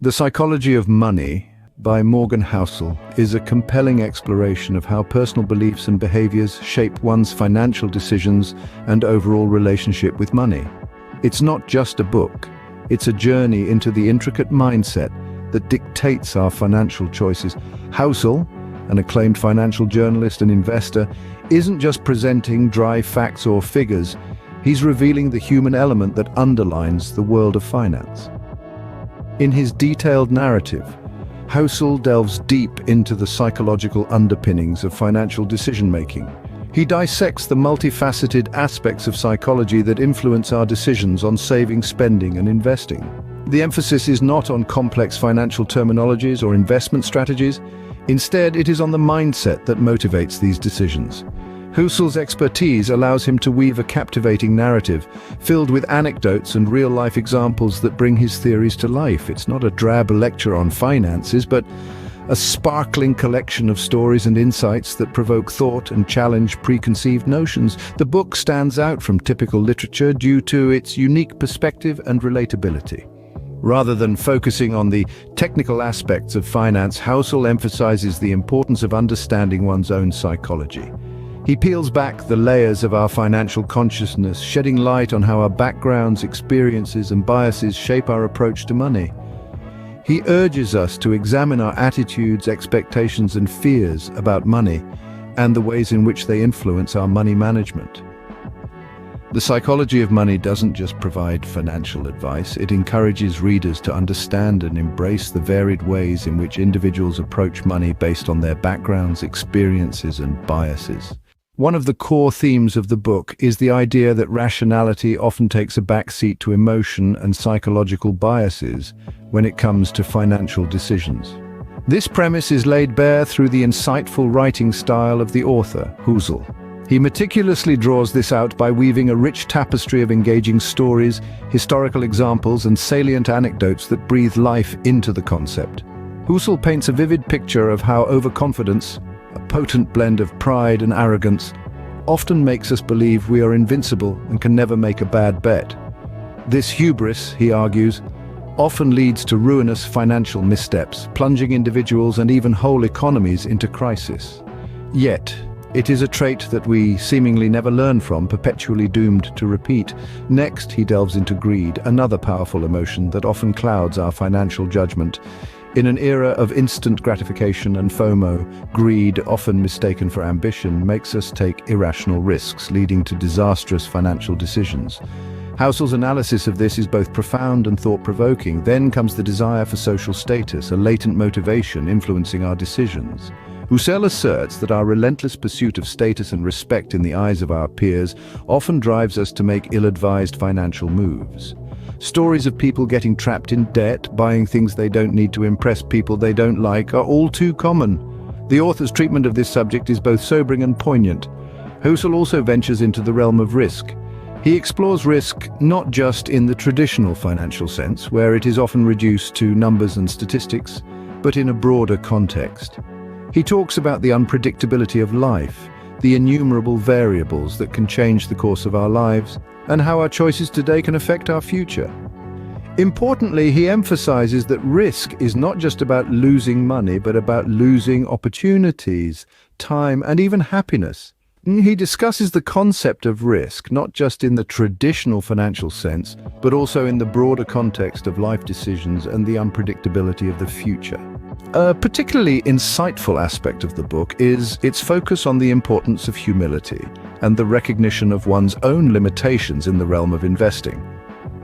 The Psychology of Money by Morgan Housel is a compelling exploration of how personal beliefs and behaviors shape one's financial decisions and overall relationship with money. It's not just a book, it's a journey into the intricate mindset that dictates our financial choices. Housel, an acclaimed financial journalist and investor, isn't just presenting dry facts or figures, he's revealing the human element that underlines the world of finance. In his detailed narrative, Housel delves deep into the psychological underpinnings of financial decision-making. He dissects the multifaceted aspects of psychology that influence our decisions on saving, spending, and investing. The emphasis is not on complex financial terminologies or investment strategies. Instead, it is on the mindset that motivates these decisions. Housel's expertise allows him to weave a captivating narrative, filled with anecdotes and real-life examples that bring his theories to life. It's not a drab lecture on finances, but a sparkling collection of stories and insights that provoke thought and challenge preconceived notions. The book stands out from typical literature due to its unique perspective and relatability. Rather than focusing on the technical aspects of finance, Housel emphasizes the importance of understanding one's own psychology. He peels back the layers of our financial consciousness, shedding light on how our backgrounds, experiences, and biases shape our approach to money. He urges us to examine our attitudes, expectations, and fears about money and the ways in which they influence our money management. The Psychology of Money doesn't just provide financial advice, it encourages readers to understand and embrace the varied ways in which individuals approach money based on their backgrounds, experiences, and biases. One of the core themes of the book is the idea that rationality often takes a backseat to emotion and psychological biases when it comes to financial decisions. This premise is laid bare through the insightful writing style of the author, Housel. He meticulously draws this out by weaving a rich tapestry of engaging stories, historical examples, and salient anecdotes that breathe life into the concept. Housel paints a vivid picture of how overconfidence, a potent blend of pride and arrogance, often makes us believe we are invincible and can never make a bad bet. This hubris, he argues, often leads to ruinous financial missteps, plunging individuals and even whole economies into crisis. Yet, it is a trait that we seemingly never learn from, perpetually doomed to repeat. Next, he delves into greed, another powerful emotion that often clouds our financial judgment. In an era of instant gratification and FOMO, greed, often mistaken for ambition, makes us take irrational risks, leading to disastrous financial decisions. Housel's analysis of this is both profound and thought-provoking. Then comes the desire for social status, a latent motivation influencing our decisions. Housel asserts that our relentless pursuit of status and respect in the eyes of our peers often drives us to make ill-advised financial moves. Stories of people getting trapped in debt, buying things they don't need to impress people they don't like, are all too common. The author's treatment of this subject is both sobering and poignant. Housel also ventures into the realm of risk. He explores risk not just in the traditional financial sense, where it is often reduced to numbers and statistics, but in a broader context. He talks about the unpredictability of life, the innumerable variables that can change the course of our lives, and how our choices today can affect our future. Importantly, he emphasizes that risk is not just about losing money, but about losing opportunities, time, and even happiness. He discusses the concept of risk, not just in the traditional financial sense, but also in the broader context of life decisions and the unpredictability of the future. A particularly insightful aspect of the book is its focus on the importance of humility and the recognition of one's own limitations in the realm of investing.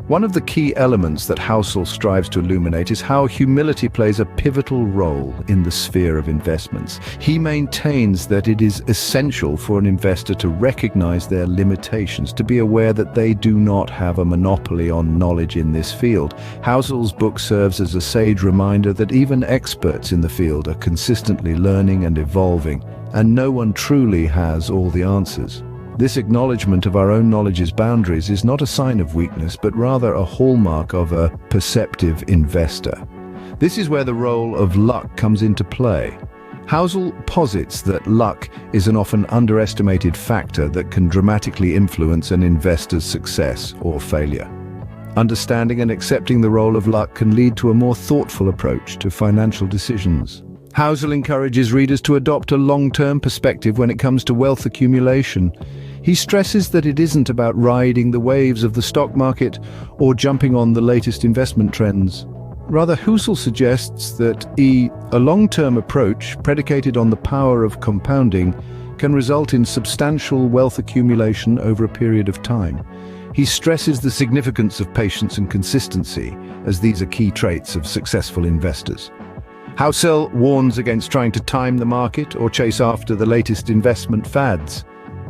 One of the key elements that Housel strives to illuminate is how humility plays a pivotal role in the sphere of investments. He maintains that it is essential for an investor to recognize their limitations, to be aware that they do not have a monopoly on knowledge in this field. Housel's book serves as a sage reminder that even experts in the field are consistently learning and evolving, and no one truly has all the answers. This acknowledgement of our own knowledge's boundaries is not a sign of weakness, but rather a hallmark of a perceptive investor. This is where the role of luck comes into play. Housel posits that luck is an often underestimated factor that can dramatically influence an investor's success or failure. Understanding and accepting the role of luck can lead to a more thoughtful approach to financial decisions. Housel encourages readers to adopt a long-term perspective when it comes to wealth accumulation. He stresses that it isn't about riding the waves of the stock market or jumping on the latest investment trends. Rather, Housel suggests that a long-term approach predicated on the power of compounding can result in substantial wealth accumulation over a period of time. He stresses the significance of patience and consistency, as these are key traits of successful investors. Housel warns against trying to time the market or chase after the latest investment fads.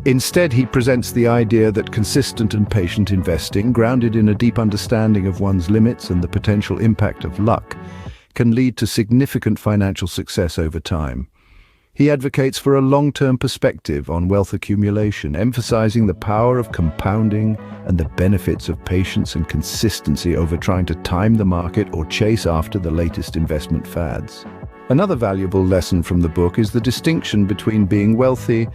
Instead, he presents the idea that consistent and patient investing, grounded in a deep understanding of one's limits and the potential impact of luck, can lead to significant financial success over time. He advocates for a long-term perspective on wealth accumulation, emphasizing the power of compounding and the benefits of patience and consistency over trying to time the market or chase after the latest investment fads. Another valuable lesson from the book is the distinction between being wealthy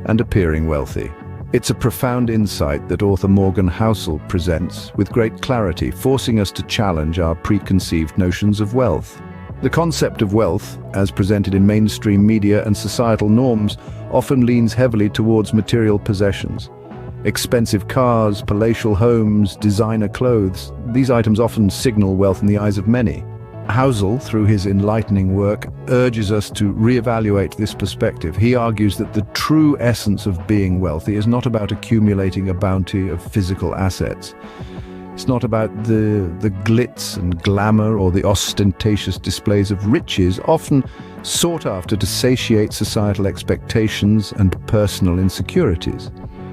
and appearing wealthy. It's a profound insight that author Morgan Housel presents with great clarity, forcing us to challenge our preconceived notions of wealth. The concept of wealth, as presented in mainstream media and societal norms, often leans heavily towards material possessions. Expensive cars, palatial homes, designer clothes, these items often signal wealth in the eyes of many. Housel, through his enlightening work, urges us to reevaluate this perspective. He argues that the true essence of being wealthy is not about accumulating a bounty of physical assets. It's not about the glitz and glamour or the ostentatious displays of riches, often sought after to satiate societal expectations and personal insecurities.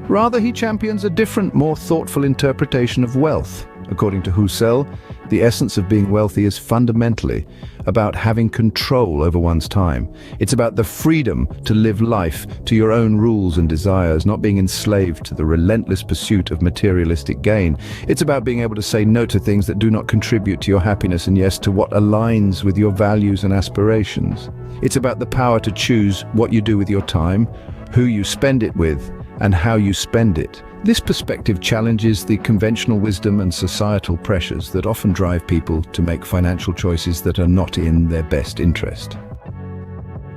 Rather, he champions a different, more thoughtful interpretation of wealth. According to Housel, the essence of being wealthy is fundamentally about having control over one's time. It's about the freedom to live life to your own rules and desires, not being enslaved to the relentless pursuit of materialistic gain. It's about being able to say no to things that do not contribute to your happiness and yes to what aligns with your values and aspirations. It's about the power to choose what you do with your time, who you spend it with, and how you spend it. This perspective challenges the conventional wisdom and societal pressures that often drive people to make financial choices that are not in their best interest.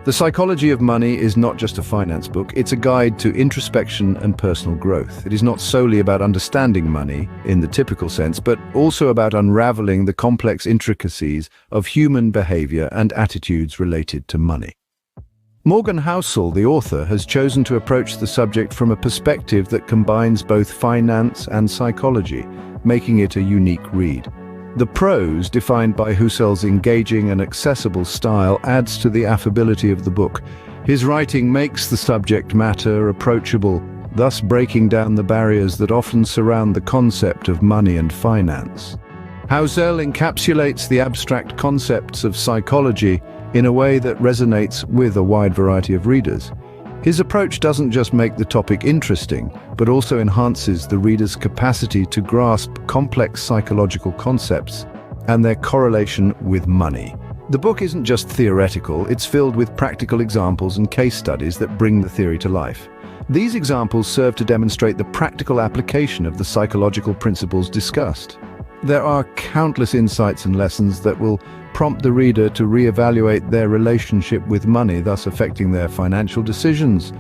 The Psychology of Money is not just a finance book, it's a guide to introspection and personal growth. It is not solely about understanding money in the typical sense, but also about unraveling the complex intricacies of human behavior and attitudes related to money. Morgan Housel, the author, has chosen to approach the subject from a perspective that combines both finance and psychology, making it a unique read. The prose, defined by Housel's engaging and accessible style, adds to the affability of the book. His writing makes the subject matter approachable, thus breaking down the barriers that often surround the concept of money and finance. Housel encapsulates the abstract concepts of psychology in a way that resonates with a wide variety of readers. His approach doesn't just make the topic interesting, but also enhances the reader's capacity to grasp complex psychological concepts and their correlation with money. The book isn't just theoretical, it's filled with practical examples and case studies that bring the theory to life. These examples serve to demonstrate the practical application of the psychological principles discussed. There are countless insights and lessons that will prompt the reader to reevaluate their relationship with money, thus affecting their financial decisions.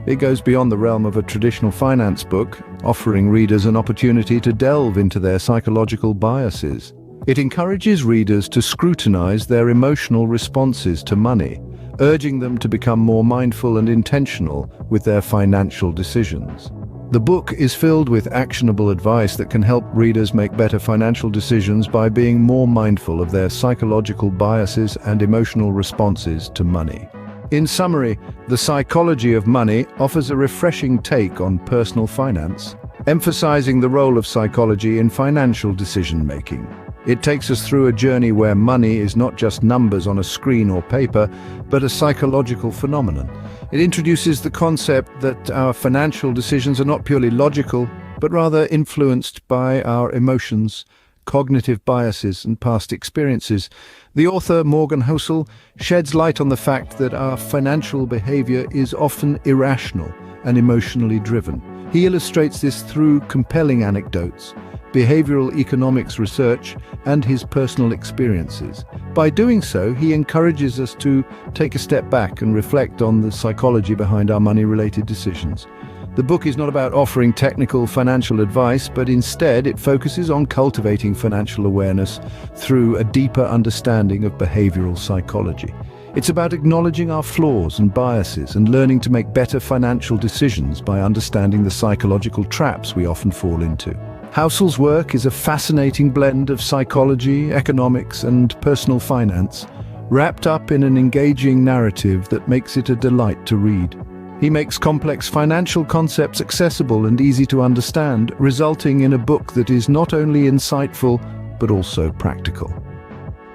It goes beyond the realm of a traditional finance book, offering readers an opportunity to delve into their psychological biases. It encourages readers to scrutinize their emotional responses to money, urging them to become more mindful and intentional with their financial decisions. The book is filled with actionable advice that can help readers make better financial decisions by being more mindful of their psychological biases and emotional responses to money. In summary, The Psychology of Money offers a refreshing take on personal finance, emphasizing the role of psychology in financial decision-making. It takes us through a journey where money is not just numbers on a screen or paper, but a psychological phenomenon. It introduces the concept that our financial decisions are not purely logical, but rather influenced by our emotions, cognitive biases, and past experiences. The author, Morgan Housel, sheds light on the fact that our financial behavior is often irrational and emotionally driven. He illustrates this through compelling anecdotes, behavioral economics research, and his personal experiences. By doing so, he encourages us to take a step back and reflect on the psychology behind our money-related decisions. The book is not about offering technical financial advice, but instead it focuses on cultivating financial awareness through a deeper understanding of behavioral psychology. It's about acknowledging our flaws and biases and learning to make better financial decisions by understanding the psychological traps we often fall into. Housel's work is a fascinating blend of psychology, economics, and personal finance, wrapped up in an engaging narrative that makes it a delight to read. He makes complex financial concepts accessible and easy to understand, resulting in a book that is not only insightful, but also practical.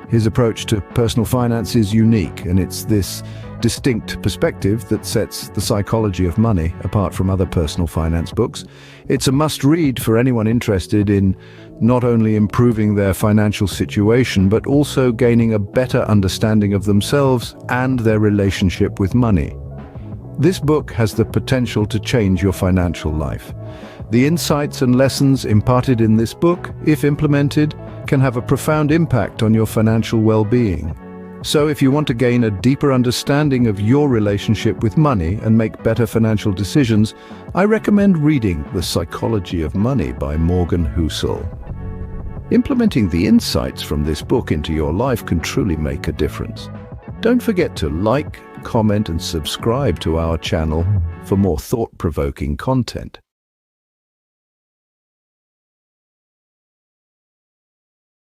His approach to personal finance is unique, and it's this distinct perspective that sets the psychology of money apart from other personal finance books. It's a must-read for anyone interested in not only improving their financial situation, but also gaining a better understanding of themselves and their relationship with money. This book has the potential to change your financial life. The insights and lessons imparted in this book, if implemented, can have a profound impact on your financial well-being. So if you want to gain a deeper understanding of your relationship with money and make better financial decisions, I recommend reading The Psychology of Money by Morgan Housel. Implementing the insights from this book into your life can truly make a difference. Don't forget to like, comment, and subscribe to our channel for more thought-provoking content.